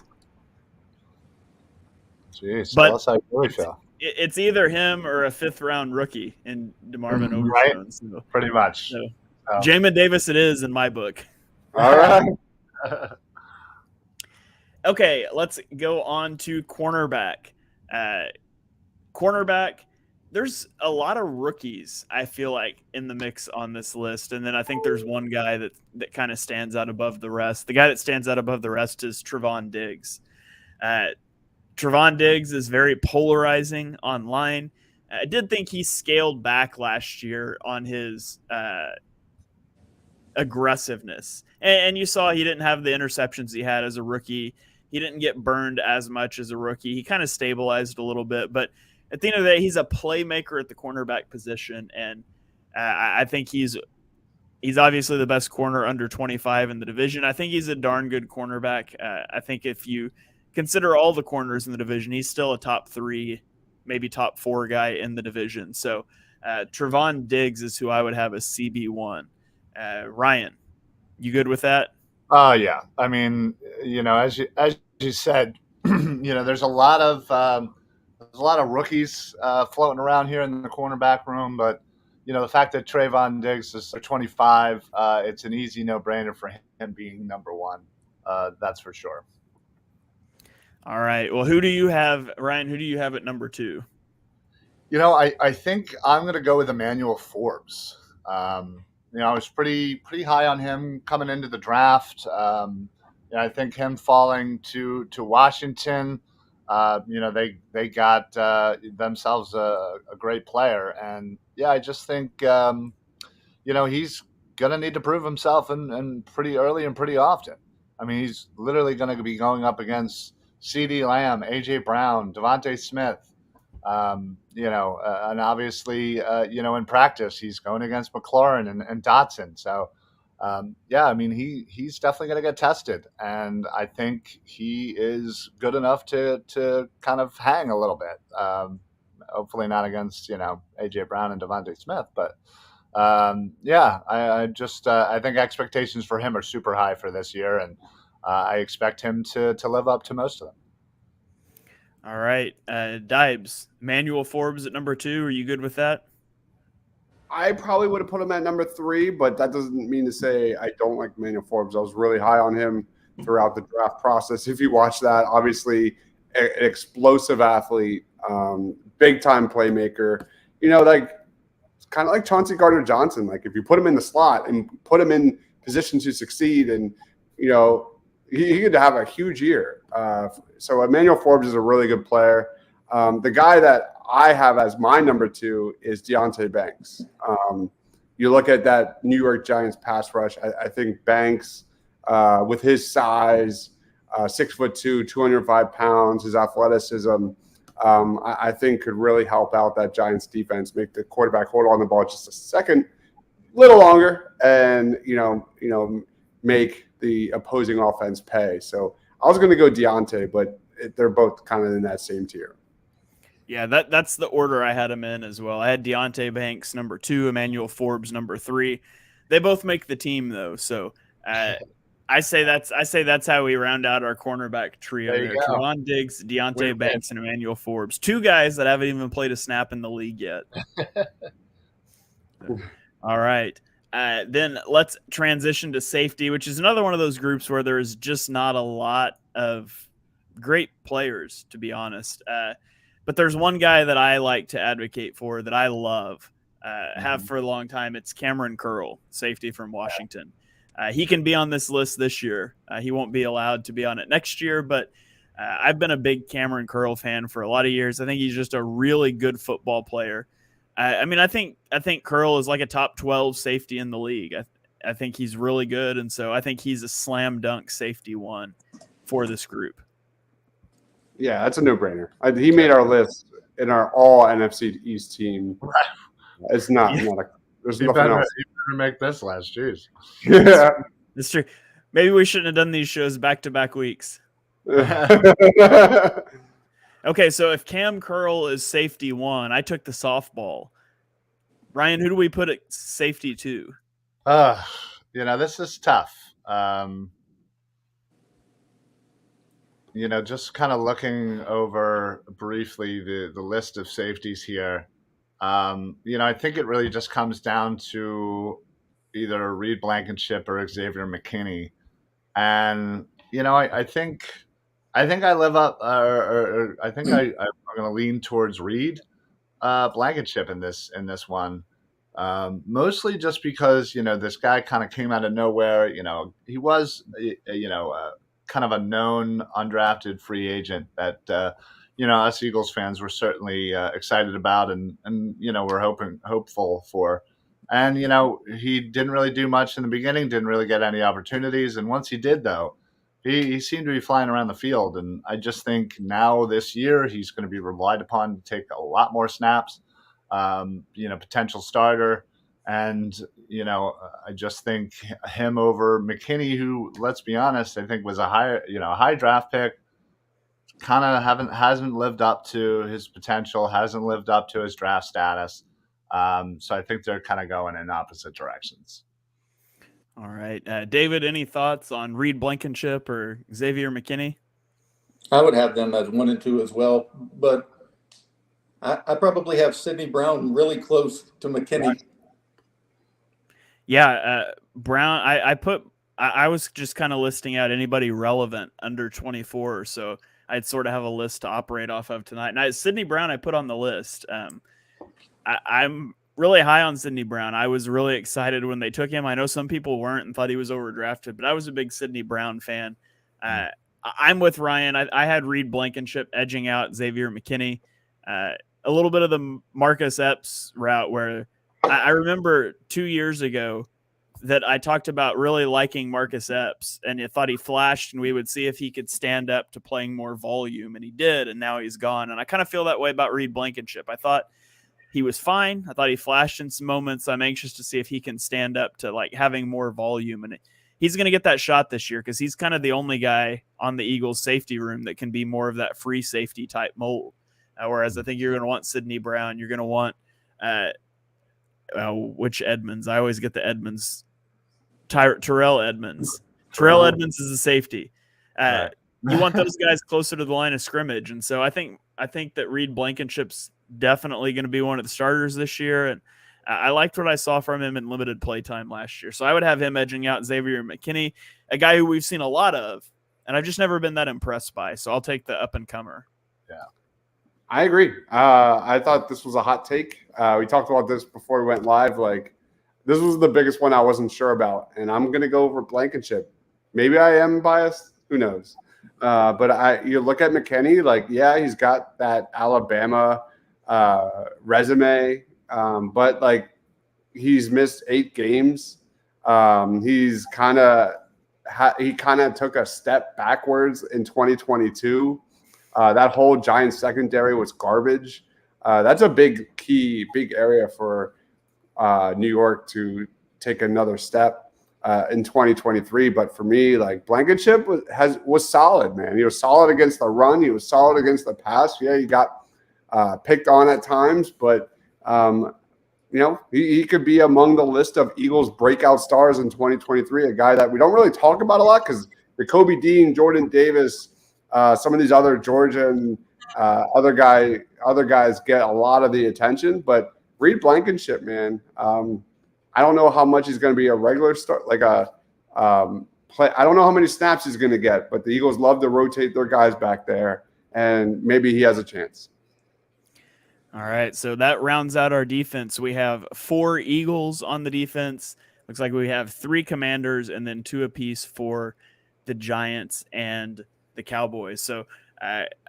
Jeez, but that's how you really feel. It's either him or a 5th-round rookie in DeMarvin Overshown. Right? So, pretty much. So, Jamin Davis it is in my book. All right. Okay, let's go on to cornerback. Cornerback, there's a lot of rookies, I feel like, in the mix on this list. And then I think there's one guy that kind of stands out above the rest. The guy that stands out above the rest is Trevon Diggs. Trevon Diggs is very polarizing online. I did think he scaled back last year on his aggressiveness. And you saw he didn't have the interceptions he had as a rookie. He didn't get burned as much as a rookie. He kind of stabilized a little bit. But at the end of the day, he's a playmaker at the cornerback position. And I think he's obviously the best corner under 25 in the division. I think he's a darn good cornerback. I think if you consider all the corners in the division, he's still a top 3, maybe top 4 guy in the division. So Trevon Diggs is who I would have as CB1. Ryan, you good with that? Yeah. I mean, as you said, there's a lot of rookies floating around here in the cornerback room, but the fact that Trevon Diggs is 25, it's an easy no-brainer for him being number 1. That's for sure. All right. Well, who do you have, Ryan? Who do you have at number 2? I think I'm going to go with Emmanuel Forbes. I was pretty high on him coming into the draft. I think him falling to Washington, they got themselves a great player. And, I just think, he's going to need to prove himself and pretty early and pretty often. I mean, he's literally going to be going up against CeeDee Lamb, A.J. Brown, Devontae Smith. And obviously, in practice, he's going against McLaurin and Dotson. So, I mean, he's definitely going to get tested. And I think he is good enough to kind of hang a little bit. Hopefully not against, A.J. Brown and Devontae Smith. But, I think expectations for him are super high for this year. And I expect him to live up to most of them. All right. Dibes, Emmanuel Forbes at number 2. Are you good with that? I probably would have put him at number 3, but that doesn't mean to say I don't like Emmanuel Forbes. I was really high on him throughout the draft process. If you watch that, obviously an explosive athlete, big-time playmaker. It's kind of like Chauncey Gardner-Johnson. Like, if you put him in the slot and put him in position to succeed and, he could have a huge year. So Emmanuel Forbes is a really good player. The guy that I have as my number 2 is Deonte Banks. You look at that New York Giants pass rush. I think Banks, with his size, 6'2", 205 pounds, his athleticism, I think could really help out that Giants defense, make the quarterback hold on the ball just a second, little longer, and make the opposing offense pay. So I was going to go Deonte, but they're both kind of in that same tier. Yeah, that's the order I had him in as well. I had Deonte Banks number 2, Emmanuel Forbes number 3. They both make the team though, so I say that's how we round out our cornerback trio there. Trevon Diggs, Deonte Banks, and Emmanuel Forbes. 2 guys that haven't even played a snap in the league yet. All right. Then let's transition to safety, which is another one of those groups where there is just not a lot of great players, to be honest. But there's one guy that I like to advocate for that I love, have for a long time. It's Cameron Curl, safety from Washington. He can be on this list this year. He won't be allowed to be on it next year, but I've been a big Cameron Curl fan for a lot of years. I think he's just a really good football player. I think Curl is like a top 12 safety in the league. I think he's really good, and so I think he's a slam dunk safety 1 for this group. Yeah, that's a no-brainer. He made our list in our all NFC East team. It's not. There's nothing else. You better make this last. Jeez. Yeah, that's true. Maybe we shouldn't have done these shows back-to-back weeks. Okay, so if Cam Curl is safety 1, I took the softball. Ryan, who do we put at safety 2? This is tough. Just kind of looking over briefly the list of safeties here. I think it really just comes down to either Reed Blankenship or Xavier McKinney. And, I think I live up, or I think I going to lean towards Reed Blankenship in this one. Mostly just because, this guy kind of came out of nowhere. He was, kind of a known undrafted free agent that, us Eagles fans were certainly excited about and we're hopeful for. And, he didn't really do much in the beginning, didn't really get any opportunities. And once he did, though, he seemed to be flying around the field. And I just think now this year he's going to be relied upon to take a lot more snaps. Potential starter. And, I just think him over McKinney, who, let's be honest, I think was a high draft pick, kind of hasn't lived up to his potential, hasn't lived up to his draft status. So I think they're kind of going in opposite directions. All right. David, any thoughts on Reed Blankenship or Xavier McKinney? I would have them as 1 and 2 as well, but I probably have Sidney Brown really close to McKinney. Yeah, Brown. I was just kind of listing out anybody relevant under 24, so I'd sort of have a list to operate off of tonight. And Sidney Brown, I put on the list. I'm really high on Sidney Brown. I was really excited when they took him. I know some people weren't and thought he was overdrafted, but I was a big Sidney Brown fan. I'm with Ryan. I had Reed Blankenship edging out Xavier McKinney. A little bit of the Marcus Epps route where I remember 2 years ago that I talked about really liking Marcus Epps and I thought he flashed and we would see if he could stand up to playing more volume, and he did, and now he's gone. And I kind of feel that way about Reed Blankenship. I thought he was fine. I thought he flashed in some moments. I'm anxious to see if he can stand up to like having more volume, and he's going to get that shot this year because he's kind of the only guy on the Eagles safety room that can be more of that free safety type mold. Whereas I think you're going to want Sidney Brown. You're going to want which Edmonds? I always get the Edmonds. Terrell Edmonds. Terrell Edmonds is a safety. You want those guys closer to the line of scrimmage, and so I think that Reed Blankenship's definitely going to be one of the starters this year. And I liked what I saw from him in limited play time last year. So I would have him edging out Xavier McKinney, a guy who we've seen a lot of, and I've just never been that impressed by. So I'll take the up and comer. Yeah. I agree. I thought this was a hot take. We talked about this before we went live. Like, this was the biggest one I wasn't sure about, and I'm going to go over Blankenship. Maybe I am biased. Who knows? But you look at McKinney, like, yeah, he's got that Alabama resume, but like he's missed 8 games. He kind of took a step backwards in 2022. That whole Giants secondary was garbage. That's a big area for New York to take another step in 2023. But for me, like, Blankenship was solid, man. He was solid against the run. He was solid against the pass. Yeah, he got picked on at times, but he could be among the list of Eagles breakout stars in 2023. A guy that we don't really talk about a lot because the Kobe Dean, Jordan Davis, some of these other Georgia and other guys get a lot of the attention, but Reed Blankenship, man, I don't know how much he's going to be a regular start, like a play. I don't know how many snaps he's going to get, but the Eagles love to rotate their guys back there, and maybe he has a chance. All right, so that rounds out our defense. We have 4 Eagles on the defense. Looks like we have 3 Commanders and then 2 apiece for the Giants and the Cowboys. So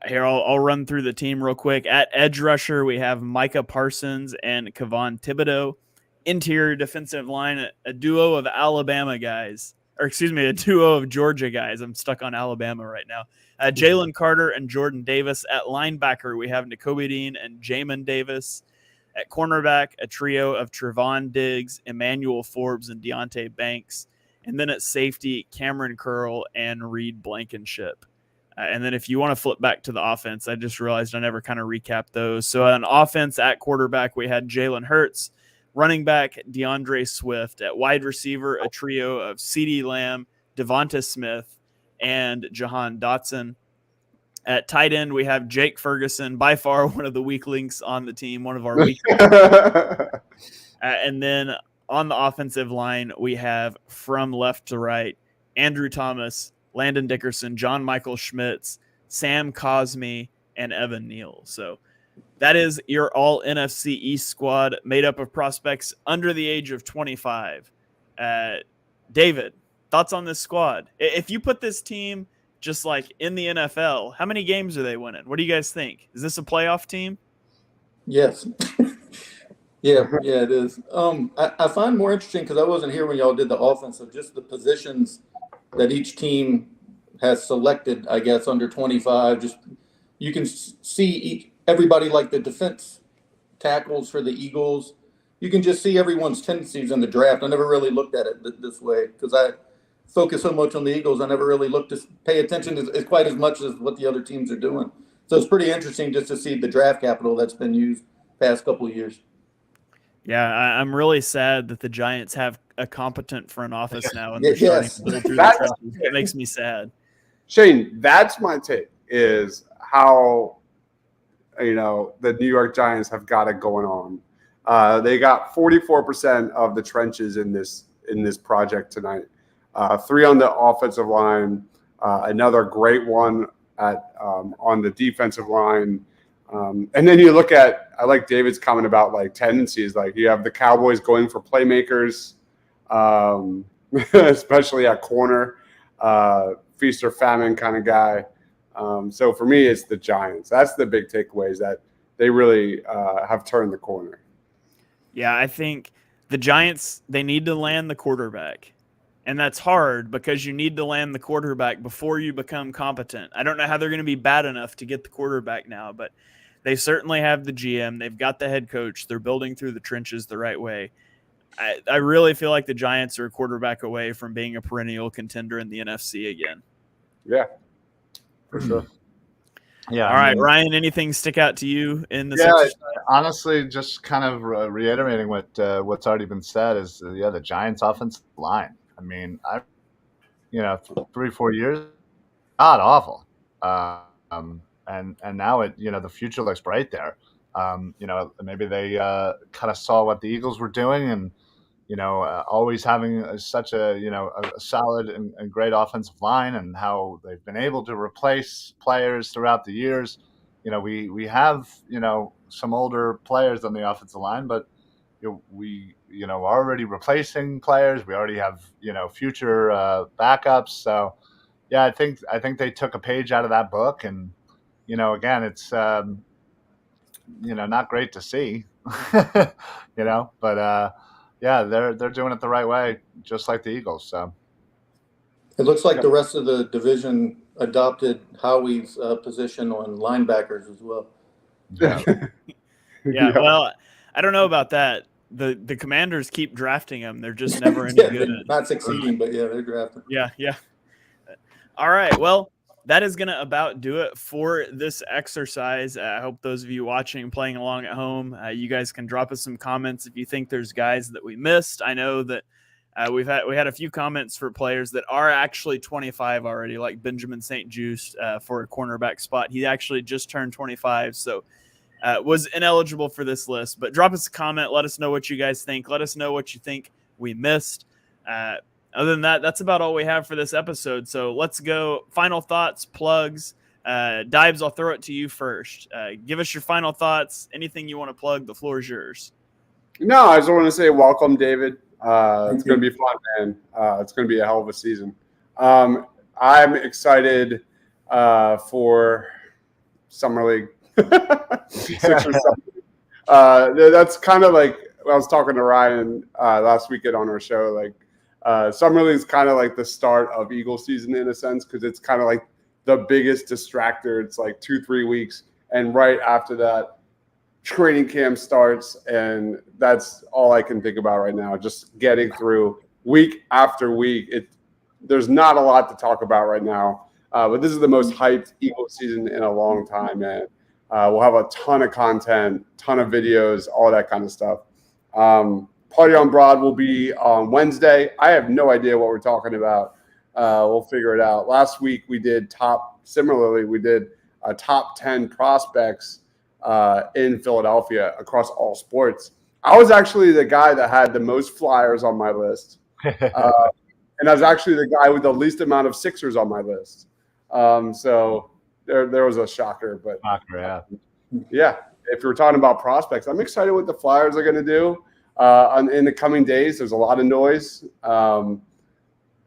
here I'll run through the team real quick. At edge rusher, we have Micah Parsons and Kayvon Thibodeau. Interior defensive line, a duo of Alabama guys, or excuse me, a duo of Georgia guys. I'm stuck on Alabama right now. Jalen Carter and Jordan Davis. At linebacker, we have Nakobe Dean and Jamin Davis. At cornerback, a trio of Trevon Diggs, Emmanuel Forbes, and Deontay Banks. And then at safety, Cameron Curl and Reed Blankenship. And then if you want to flip back to the offense, I just realized I never kind of recapped those. So on offense, at quarterback, we had Jalen Hurts. Running back, DeAndre Swift. At wide receiver, a trio of CeeDee Lamb, Devonta Smith, and Jahan Dotson. At tight end, we have Jake Ferguson, by far one of the weak links on the team, one of our weak and then on the offensive line, we have from left to right, Andrew Thomas, Landon Dickerson, John Michael Schmitz, Sam Cosme, and Evan Neal. So that is your all NFC East squad made up of prospects under the age of 25. David, thoughts on this squad? If you put this team just like in the NFL, how many games are they winning? What do you guys think? Is this a playoff team? Yes. Yeah, it is. I find more interesting because I wasn't here when y'all did the offense, so just the positions that each team has selected, I guess, under 25. Just you can see everybody, like the defense tackles for the Eagles. You can just see everyone's tendencies in the draft. I never really looked at it this way because I focus so much on the Eagles. I never really looked to pay attention as quite as much as what the other teams are doing. So it's pretty interesting just to see the draft capital that's been used past couple of years. Yeah, I'm really sad that the Giants have a competent front office now, and they're Yes. starting to build through the trenches. It makes me sad. Shane, that's my take, is how, the New York Giants have got it going on. They got 44% of the trenches in this project tonight. 3 on the offensive line, another great one on the defensive line. And then you look at, I like David's comment about like tendencies. Like you have the Cowboys going for playmakers, especially at corner, feast or famine kind of guy. So for me, it's the Giants. That's the big takeaway, is that they really have turned the corner. Yeah, I think the Giants, they need to land the quarterback. And that's hard because you need to land the quarterback before you become competent. I don't know how they're going to be bad enough to get the quarterback now, but they certainly have the GM. They've got the head coach. They're building through the trenches the right way. I really feel like the Giants are a quarterback away from being a perennial contender in the NFC again. Yeah, for sure. Yeah. All right, Ryan, anything stick out to you in this? Yeah, honestly, just kind of reiterating what's already been said is, the Giants' offensive line. I mean, 3-4 years, not awful. And now the future looks bright there. Maybe they kind of saw what the Eagles were doing, and always having such a solid and great offensive line, and how they've been able to replace players throughout the years. We have some older players on the offensive line, but we already replacing players. We already have future backups. So yeah, I think they took a page out of that book, and again, it's not great to see, but yeah, they're doing it the right way, just like the Eagles. So it looks like the rest of the division adopted Howie's position on linebackers as well. Yeah, well, I don't know about that. The Commanders keep drafting them. They're just never any good at not succeeding, but yeah, they're drafting. Yeah. All right. Well, that is going to about do it for this exercise. I hope those of you watching, playing along at home, you guys can drop us some comments if you think there's guys that we missed. I know that we had a few comments for players that are actually 25 already, like Benjamin St. Juste for a cornerback spot. He actually just turned 25, so was ineligible for this list. But drop us a comment. Let us know what you guys think. Let us know what you think we missed. Other than that, that's about all we have for this episode. So let's go. Final thoughts, plugs. Dibes, I'll throw it to you first. Give us your final thoughts. Anything you want to plug, the floor is yours. No, I just want to say welcome, David. It's going to be fun, man. It's going to be a hell of a season. I'm excited for Summer League. That's kind of like, I was talking to Ryan last weekend on our show, like, Summer League is kind of like the start of Eagle season in a sense, because it's kind of like the biggest distractor. It's like 2-3 weeks, and right after that, training camp starts, and that's all I can think about right now. Just getting through week after week. There's not a lot to talk about right now, but this is the most hyped Eagle season in a long time, man. We'll have a ton of content, ton of videos, all that kind of stuff. Party on Broad will be on Wednesday. I have no idea what we're talking about. We'll figure it out. Last week we did top 10 prospects in Philadelphia across all sports. I was actually the guy that had the most flyers on my list. And I was actually the guy with the least amount of Sixers on my list. So there was a shocker. But Yeah. If you're talking about prospects, I'm excited what the Flyers are going to do in the coming days. There's a lot of noise.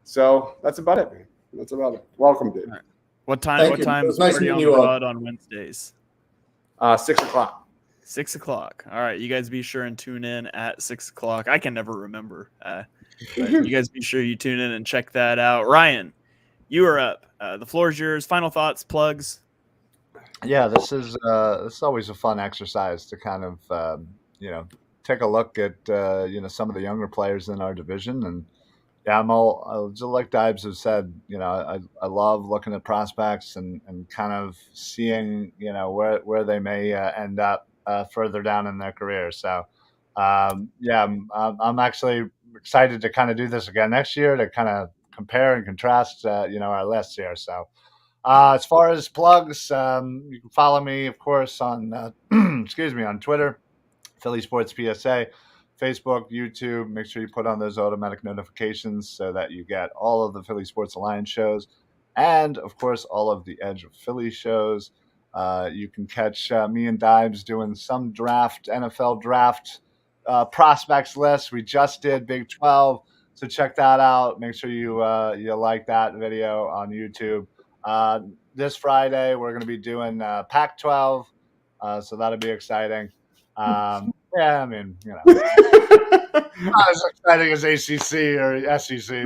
So that's about it, man. That's about it. Welcome, dude. Right. What time? What time is Party on the Rod on Wednesdays? 6 o'clock. 6 o'clock. All right, you guys be sure and tune in at 6 o'clock. I can never remember. But you guys be sure you tune in and check that out. Ryan, you are up. The floor is yours. Final thoughts, plugs. Yeah, this is always a fun exercise to kind of take a look at some of the younger players in our division. And yeah, just like Dibes has said, I love looking at prospects and kind of seeing where they may end up further down in their career. So I'm actually excited to kind of do this again next year to kind of compare and contrast our lists here. So as far as plugs, you can follow me, of course, on on Twitter, Philly Sports PSA, Facebook, YouTube. Make sure you put on those automatic notifications so that you get all of the Philly Sports Alliance shows and, of course, all of the Edge of Philly shows. You can catch me and Dibes doing some NFL draft prospects lists. We just did Big 12, so check that out. Make sure you like that video on YouTube. This Friday, we're going to be doing Pac-12, so that'll be exciting. Yeah, I mean, not as exciting as ACC or SEC,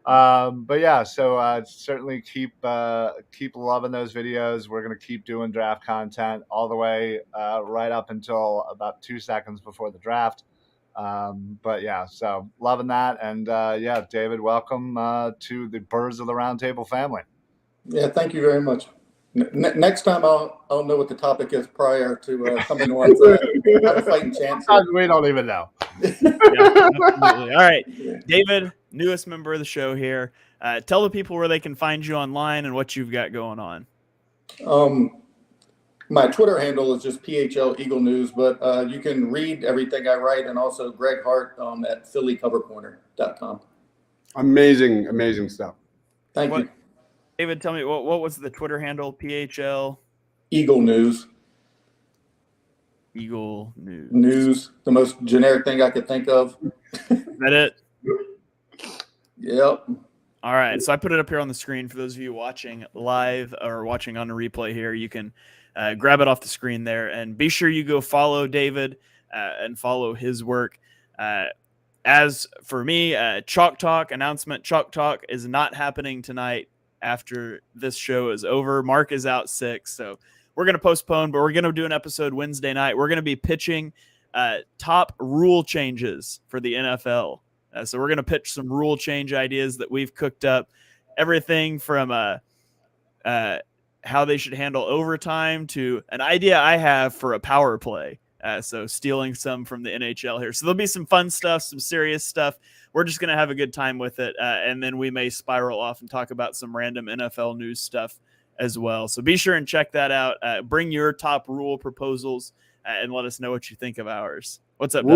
but yeah, so certainly keep loving those videos. We're going to keep doing draft content all the way right up until about 2 seconds before the draft. But yeah, so loving that. And David, welcome to the Birds of the Roundtable family. Yeah, thank you very much. Next time I'll know what the topic is prior to coming on. So I have a fighting chance. We don't even know. Yeah, absolutely. All right, David, newest member of the show here. Tell the people where they can find you online and what you've got going on. My Twitter handle is just PHL Eagle News, but you can read everything I write, and also Greg Hart at PhillyCoverCorner.com. Amazing stuff. Thank you. David, tell me, what was the Twitter handle? PHL? Eagle News. Eagle News. News, the most generic thing I could think of. Is that it? Yep. All right, so I put it up here on the screen for those of you watching live or watching on the replay here. You can grab it off the screen there, and be sure you go follow David and follow his work. As for me, Chalk Talk announcement, Chalk Talk is not happening tonight after this show is over. Mark is out sick, so we're going to postpone, but we're going to do an episode Wednesday night. We're going to be pitching top rule changes for the NFL. So we're going to pitch some rule change ideas that we've cooked up, everything from how they should handle overtime to an idea I have for a power play. So stealing some from the NHL here. So there'll be some fun stuff, some serious stuff. We're just going to have a good time with it. And then we may spiral off and talk about some random NFL news stuff as well. So be sure and check that out. Bring your top rule proposals and let us know what you think of ours. What's up,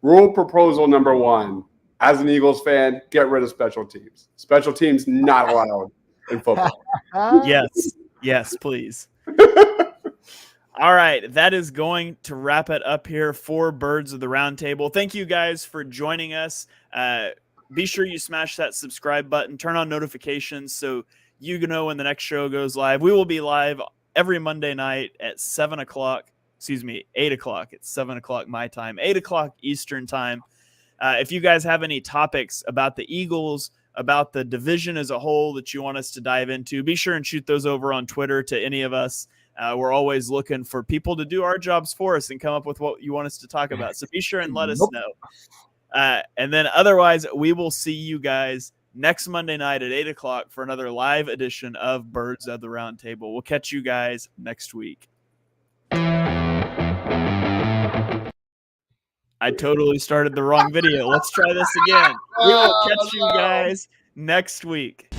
Rule proposal number 1. As an Eagles fan, get rid of special teams. Special teams not allowed in football. Yes, please. All right, that is going to wrap it up here for Birds of the Roundtable. Thank you guys for joining us. Be sure you smash that subscribe button, turn on notifications so you know when the next show goes live. We will be live every Monday night at 8 o'clock. It's 7 o'clock my time, 8 o'clock Eastern time. If you guys have any topics about the Eagles, about the division as a whole that you want us to dive into, be sure and shoot those over on Twitter to any of us. We're always looking for people to do our jobs for us and come up with what you want us to talk about. So be sure and let us know. And then otherwise, we will see you guys next Monday night at 8 o'clock for another live edition of Birds of the Roundtable. We'll catch you guys next week. I totally started the wrong video. Let's try this again. We will catch you guys next week.